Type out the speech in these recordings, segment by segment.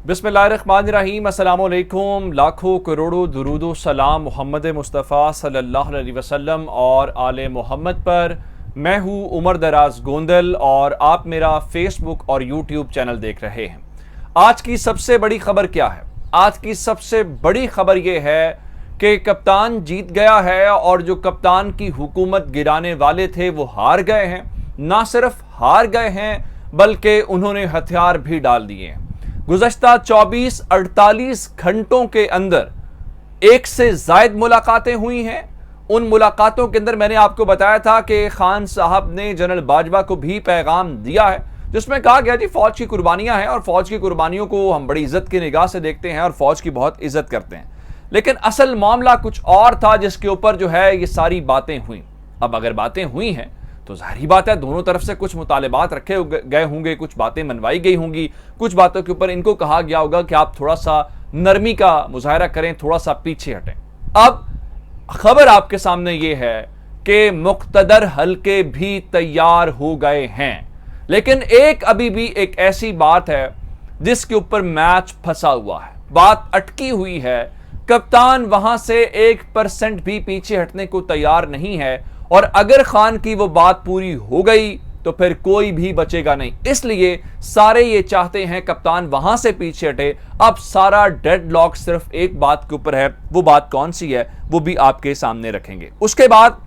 बिस्मिल्लाहिर्रहमानिर्रहीम, अस्सलाम वालेकुम। लाखों करोड़ों दुरूदो सलाम मोहम्मद मुस्तफ़ा सल्लल्लाहु अलैहि वसल्लम और आले मोहम्मद पर। मैं हूँ उमर दराज गोंदल और आप मेरा फेसबुक और यूट्यूब चैनल देख रहे हैं। आज की सबसे बड़ी खबर क्या है? आज की सबसे बड़ी खबर यह है कि कप्तान जीत गया है और जो कप्तान की हुकूमत गिराने वाले थे वो हार गए हैं। ना सिर्फ हार गए हैं बल्कि उन्होंने हथियार भी डाल दिए हैं। गुज़श्ता 24-48 घंटों के अंदर एक से ज़ायद मुलाकातें हुई हैं। उन मुलाकातों के अंदर मैंने आपको बताया था कि खान साहब ने जनरल बाजवा को भी पैगाम दिया है जिसमें कहा गया जी फौज की कुर्बानियां हैं और फौज की कुर्बानियों को हम बड़ी इज्जत की निगाह से देखते हैं और फौज की बहुत इज्जत करते हैं। लेकिन असल मामला कुछ और था जिसके ऊपर जो है ये सारी बातें हुई। अब अगर बातें हुई हैं तो जाहिर बात है दोनों तरफ से कुछ मुतालिबात रखे गए होंगे, कुछ बातें मनवाई गई होंगी, कुछ बातों के ऊपर इनको कहा गया होगा कि आप थोड़ा सा नरमी का मुजाहरा करें, थोड़ा सा पीछे हटें। अब खबर आपके सामने ये है कि मुख्तदर हल्के भी तैयार हो गए हैं, लेकिन अभी भी एक ऐसी बात है जिसके ऊपर मैच फंसा हुआ है, बात अटकी हुई है। कप्तान वहां से 1% भी पीछे हटने को तैयार नहीं है और अगर खान की वो बात पूरी हो गई तो फिर कोई भी बचेगा नहीं। इसलिए सारे ये चाहते हैं कप्तान वहां से पीछे हटे। अब सारा डेडलॉक सिर्फ एक बात के ऊपर है, वो बात कौन सी है वो भी आपके सामने रखेंगे। उसके बाद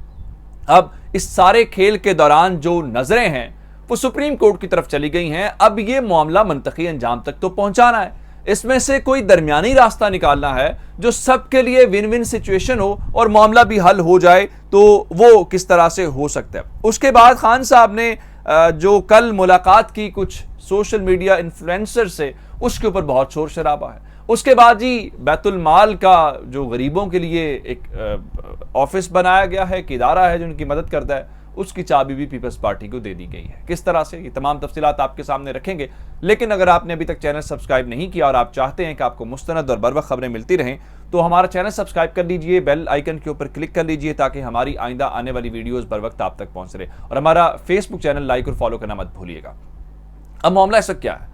अब इस सारे खेल के दौरान जो नजरें हैं वो सुप्रीम कोर्ट की तरफ चली गई हैं। अब ये मामला मंतकी अंजाम तक तो पहुंचाना है, इसमें से कोई दरमियानी रास्ता निकालना है जो सबके लिए विन विन सिचुएशन हो और मामला भी हल हो जाए। तो वो किस तरह से हो सकता है? उसके बाद खान साहब ने जो कल मुलाकात की कुछ सोशल मीडिया इन्फ्लुएंसर से, उसके ऊपर बहुत शोर शराबा है। उसके बाद जी बैतुल माल का जो गरीबों के लिए एक ऑफिस बनाया गया है, एक इदारा है जो उनकी मदद करता है, उसकी चाबी भी पीपल्स पार्टी को दे दी गई है। किस तरह से, ये तमाम तफसीलात आपके सामने रखेंगे। लेकिन अगर आपने अभी तक चैनल सब्सक्राइब नहीं किया और आप चाहते हैं कि आपको मुस्तनद और बर वक्त खबरें मिलती रहें तो हमारा चैनल सब्सक्राइब कर लीजिए, बेल आइकन के ऊपर क्लिक कर लीजिए ताकि हमारी आइंदा आने वाली वीडियोस बर वक्त आप तक पहुंच रहे। और हमारा फेसबुक चैनल लाइक और फॉलो करना मत भूलिएगा। अब मामला ऐसा क्या है?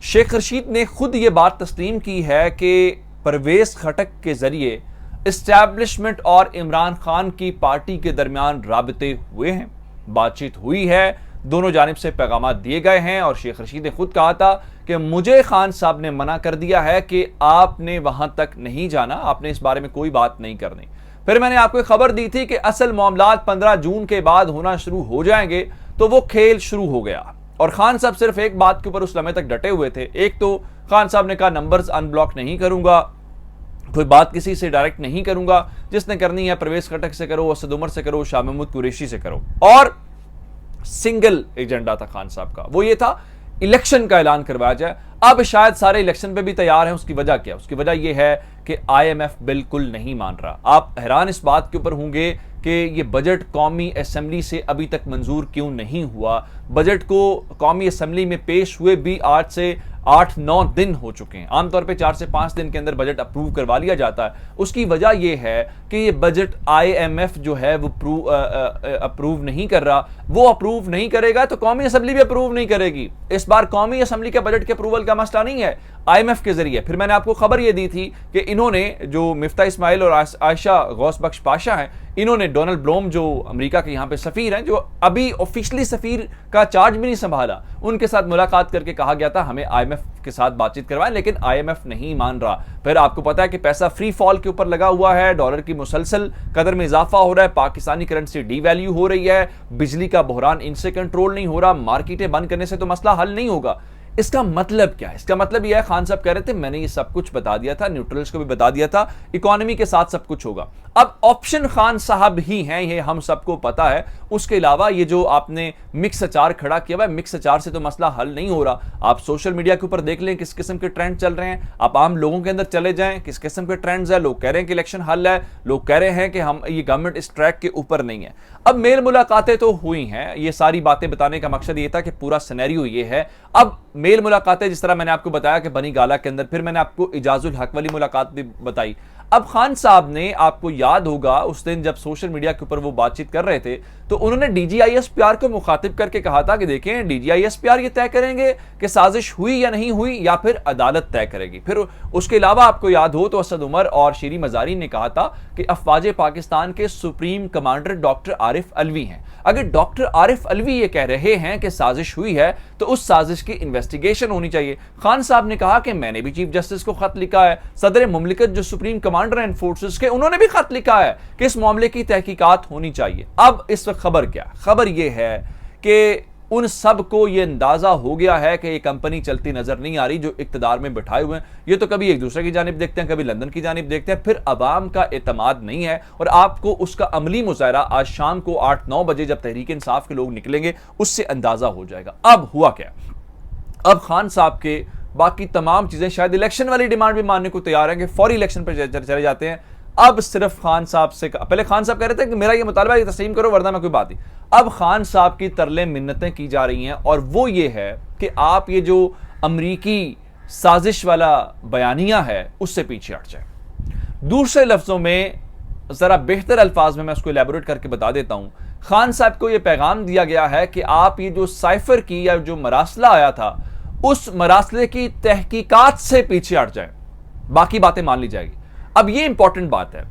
शेख रशीद ने खुद ये बात तस्लीम की है कि परवेज खटक के जरिए इस्टेब्लिशमेंट और इमरान खान की पार्टी के दरमियान राबते हुए हैं, बातचीत हुई है, दोनों जानिब से पैगाम दिए गए हैं। और शेख रशीद ने खुद कहा था कि मुझे खान साहब ने मना कर दिया है कि आपने वहां तक नहीं जाना, आपने इस बारे में कोई बात नहीं करनी। फिर मैंने आपको खबर दी थी कि असल मामला 15 जून के बाद होना शुरू हो जाएंगे, तो वो खेल शुरू हो गया। और खान साहब सिर्फ एक बात के ऊपर उस लम्हे तक डटे हुए थे। एक तो खान साहब ने कहा नंबर्स अनब्लॉक नहीं करूंगा, कोई बात किसी से डायरेक्ट नहीं करूंगा, जिसने करनी है परवेज खटक से करो, असद उमर से करो, शाह महमूद कुरैशी से करो। और सिंगल एजेंडा था खान साहब का, वो ये था इलेक्शन का ऐलान करवाया जाए। अब शायद सारे इलेक्शन पे भी तैयार हैं। उसकी वजह क्या? उसकी वजह यह है कि IMF बिल्कुल नहीं मान रहा। आप हैरान इस बात के ऊपर होंगे कि ये बजट कौमी असेंबली से अभी तक मंजूर क्यों नहीं हुआ। बजट को कौमी असेंबली में पेश हुए भी आज से 8-9 दिन हो चुके हैं। आमतौर पे 4 से 5 दिन के अंदर बजट अप्रूव करवा लिया जाता है। उसकी वजह यह है कि ये बजट IMF जो है वो अप्रूव नहीं कर रहा। वो अप्रूव नहीं करेगा तो कौमी असेंबली भी अप्रूव नहीं करेगी। इस बार कौमी असेंबली के बजट के अप्रूवल का मसला नहीं है, IMF के जरिए। फिर मैंने आपको खबर यह दी थी कि इन्होंने जो मिफ्ता इस्माइल और आयशा गौस बख्श पाशा हैं, इन्होंने डोनाल्ड ब्लोम जो अमेरिका के यहाँ पे सफीर हैं, जो अभी ऑफिशियली सफीर का चार्ज भी नहीं संभाला, उनके साथ मुलाकात करके कहा गया था हमें IMF के साथ बातचीत करवाएं, लेकिन IMF नहीं मान रहा। फिर आपको पता है कि पैसा फ्री फॉल के ऊपर लगा हुआ है, डॉलर की मुसलसल कदर में इजाफा हो रहा है, पाकिस्तानी करेंसी डीवैल्यू हो रही है, बिजली का बहरान इनसे कंट्रोल नहीं हो रहा, मार्केटें बंद करने से तो मसला हल नहीं होगा। इसका मतलब क्या है? इसका मतलब यह है, खान साहब कह रहे थे मैंने ये सब कुछ बता दिया था, न्यूट्रल्स को भी बता दिया था, इकोनॉमी के साथ सब कुछ होगा। अब ऑप्शन खान साहब ही हैं, ये हम सबको पता है। उसके अलावा ये जो आपने मिक्स अचार खड़ा किया हुआ है, मिक्स अचार से तो मसला हल नहीं हो रहा। आप सोशल मीडिया के ऊपर देख लें किस किस्म के ट्रेंड चल रहे हैं, आप आम लोगों के अंदर चले जाएं किस किस्म के ट्रेंड्स है। लोग कह रहे हैं कि इलेक्शन हल है, लोग कह रहे हैं कि हम ये गवर्नमेंट इस ट्रैक के ऊपर नहीं है। अब मेल मुलाकातें तो हुई हैं, ये सारी बातें बताने का मकसद ये था कि पूरा सिनेरियो ये है। अब मेल मुलाकातें जिस तरह मैंने आपको बताया कि बनी गाला के अंदर, फिर मैंने आपको इजाजुल हक वाली मुलाकात भी बताई। अब खान साहब ने, आपको याद होगा उस दिन जब सोशल मीडिया के ऊपर वो बातचीत कर रहे थे तो उन्होंने DGISPR को मुखातिब करके कहा था कि देखें DGISPR ये तय करेंगे कि साजिश हुई या नहीं हुई या फिर अदालत तय करेगी। फिर उसके अलावा आपको याद हो तो असद उमर और शीरी मजारी ने कहा था कि अफवाज पाकिस्तान के supreme commander doctor Arif Alvi हैं। अगर डॉक्टर आरिफ अलवी ये कह रहे हैं कि साजिश हुई है तो उस साजिश की इन्वेस्टिगेशन होनी चाहिए। खान साहब ने कहा कि मैंने भी चीफ जस्टिस को खत लिखा है, सदर मुमलिकत जो सुप्रीम कमांडर हैं फोर्सेस के, उन्होंने भी खत लिखा है कि इस मामले की तहकीकात होनी चाहिए। अब इस वक्त खबर क्या? खबर यह है कि उन सब को यह अंदाजा हो गया है कि ये कंपनी चलती नजर नहीं आ रही जो इक्तदार में बिठाए हुए हैं। ये तो कभी एक दूसरे की जानिब देखते हैं, कभी लंदन की जानिब देखते हैं, फिर अवाम का एतमाद नहीं है। और आपको उसका अमली मुजाहरा आज शाम को 8-9 बजे जब तहरीक इंसाफ के लोग निकलेंगे उससे अंदाजा हो जाएगा। अब हुआ क्या? अब खान साहब के बाकी तमाम चीजें, शायद इलेक्शन वाली डिमांड भी मानने को तैयार हैं कि फौरी इलेक्शन पर चले जाते हैं। अब सिर्फ खान साहब से, पहले खान साहब कह रहे थे कि मेरा ये मुतालबा ये तस्लीम करो वरना मैं कोई बात नहीं। अब खान साहब की तरले मिन्नतें की जा रही हैं और वो ये है कि आप ये जो अमरीकी साजिश वाला बयानिया है उससे पीछे हट जाए। दूसरे लफ्जों में, जरा बेहतर अल्फाज में मैं उसको एलैबोरेट करके बता देता हूं। खान साहब को यह पैगाम दिया गया है कि आप ये जो साइफर की या जो मरासला आया था उस मरासले की तहकीकात से पीछे हट जाए, बाकी बातें मान ली जाएगी। अब ये इंपॉर्टेंट बात है,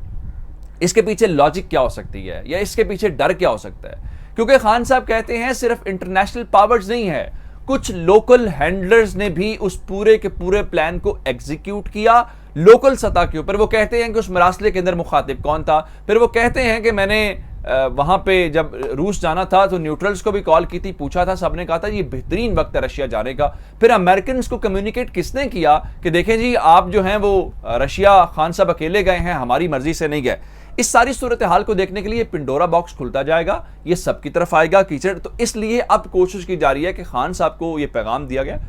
इसके पीछे लॉजिक क्या हो सकती है या इसके पीछे डर क्या हो सकता है? क्योंकि खान साहब कहते हैं सिर्फ इंटरनेशनल पावर्स नहीं है, कुछ लोकल हैंडलर्स ने भी उस पूरे के पूरे प्लान को एग्जीक्यूट किया लोकल सतह के ऊपर। वो कहते हैं कि उस मरासले के अंदर मुखातिब कौन था। फिर वो कहते हैं कि मैंने वहां पे जब रूस जाना था तो न्यूट्रल्स को भी कॉल की थी, पूछा था, सबने कहा था ये बेहतरीन वक्त है रशिया जाने का। फिर अमेरिकन को कम्युनिकेट किसने किया कि देखें जी आप जो हैं वो रशिया, खान साहब अकेले गए हैं, हमारी मर्जी से नहीं गए। इस सारी सूरत हाल को देखने के लिए पिंडोरा बॉक्स खुलता जाएगा, ये सबकी तरफ आएगा कीचड़। तो इसलिए अब कोशिश की जा रही है कि खान साहब को यह पैगाम दिया गया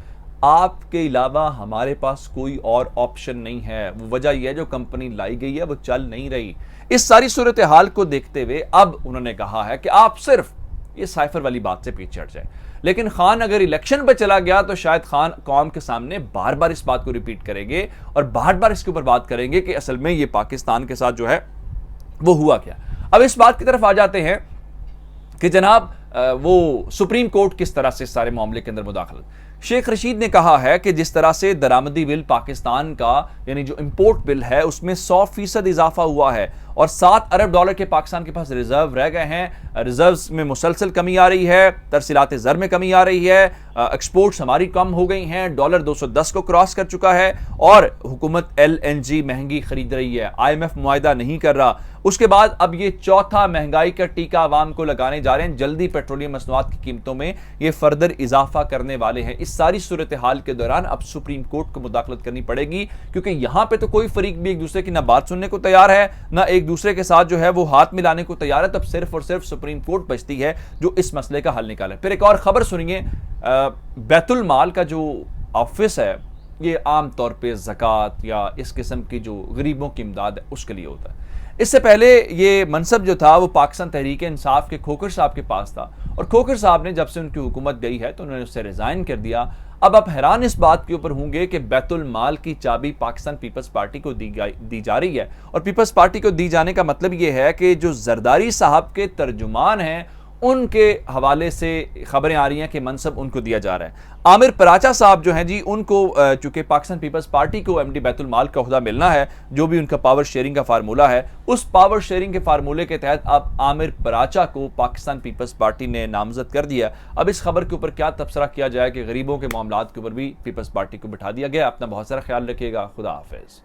आपके अलावा हमारे पास कोई और ऑप्शन नहीं है। वो वजह यह है जो कंपनी लाई गई है वो चल नहीं रही। इस सारी सूरत हाल को देखते हुए अब उन्होंने कहा है कि आप सिर्फ ये साइफर वाली बात से पीछे हट जाए। लेकिन खान अगर इलेक्शन पर चला गया तो शायद खान कौम के सामने बार बार इस बात को रिपीट करेंगे और बार बार इसके ऊपर बात करेंगे कि असल में ये पाकिस्तान के साथ जो है वो हुआ क्या। अब इस बात की तरफ आ जाते हैं कि जनाब वो सुप्रीम कोर्ट किस तरह से सारे मामले के अंदर मुदाखलत। शेख रशीद ने कहा है कि जिस तरह से दरामदी बिल पाकिस्तान का यानी जो इंपोर्ट बिल है उसमें 100% इजाफा हुआ है और $7 अरब के पाकिस्तान के पास रिजर्व रह गए हैं। रिजर्व्स में मुसलसल कमी आ रही है, तरसीलात ज़र में कमी आ रही है, एक्सपोर्ट्स हमारी कम हो गई हैं, डॉलर 210 को क्रॉस कर चुका है और हुकूमत LNG महंगी खरीद रही है, IMF मुआहिदा नहीं कर रहा। उसके बाद अब ये चौथा महंगाई का टीका आवाम को लगाने जा रहे हैं। जल्दी पेट्रोलियम मसनूआत की कीमतों में ये फर्दर इजाफा करने वाले हैं। इस सारी सूरत हाल के दौरान अब सुप्रीम कोर्ट को मुदाखलत करनी पड़ेगी क्योंकि यहां पे तो कोई फरीक भी एक दूसरे की ना बात सुनने को तैयार है ना एक दूसरे के साथ जो है वो हाथ मिलाने को तैयार है। तब सिर्फ और सिर्फ सुप्रीम कोर्ट बचती है जो इस मसले का हल निकाले। फिर एक और खबर सुनिए, बैतुल माल का जो ऑफिस है ये आमतौर पर ज़कात या इस किस्म की जो गरीबों की इमदाद है उसके लिए होता है। इससे पहले ये मनसब जो था वो पाकिस्तान तहरीक इंसाफ के खोखर साहब के पास था और खोखर साहब ने जब से उनकी हुकूमत गई है तो उन्होंने उससे रिजाइन कर दिया। अब आप हैरान इस बात के ऊपर होंगे कि बैतुल माल की चाबी पाकिस्तान पीपल्स पार्टी को दी जा रही है और पीपल्स पार्टी को दी जाने का मतलब ये है कि जो जरदारी साहब के तर्जुमान हैं उनके हवाले से खबरें आ रही हैं कि मनसब उनको दिया जा रहा है। आमिर पराचा साहब जो हैं जी उनको चूंकि पाकिस्तान पीपल्स पार्टी को MD बैतुल माल का ओहदा मिलना है, जो भी उनका पावर शेयरिंग का फार्मूला है, उस पावर शेयरिंग के फार्मूले के तहत अब आमिर पराचा को पाकिस्तान पीपल्स पार्टी ने नामजद कर दिया। अब इस खबर के ऊपर क्या तबसरा किया जाए कि गरीबों के मामलात के ऊपर भी पीपल्स पार्टी को बिठा दिया गया। अपना बहुत सारा ख्याल रखिएगा। खुदा हाफिज।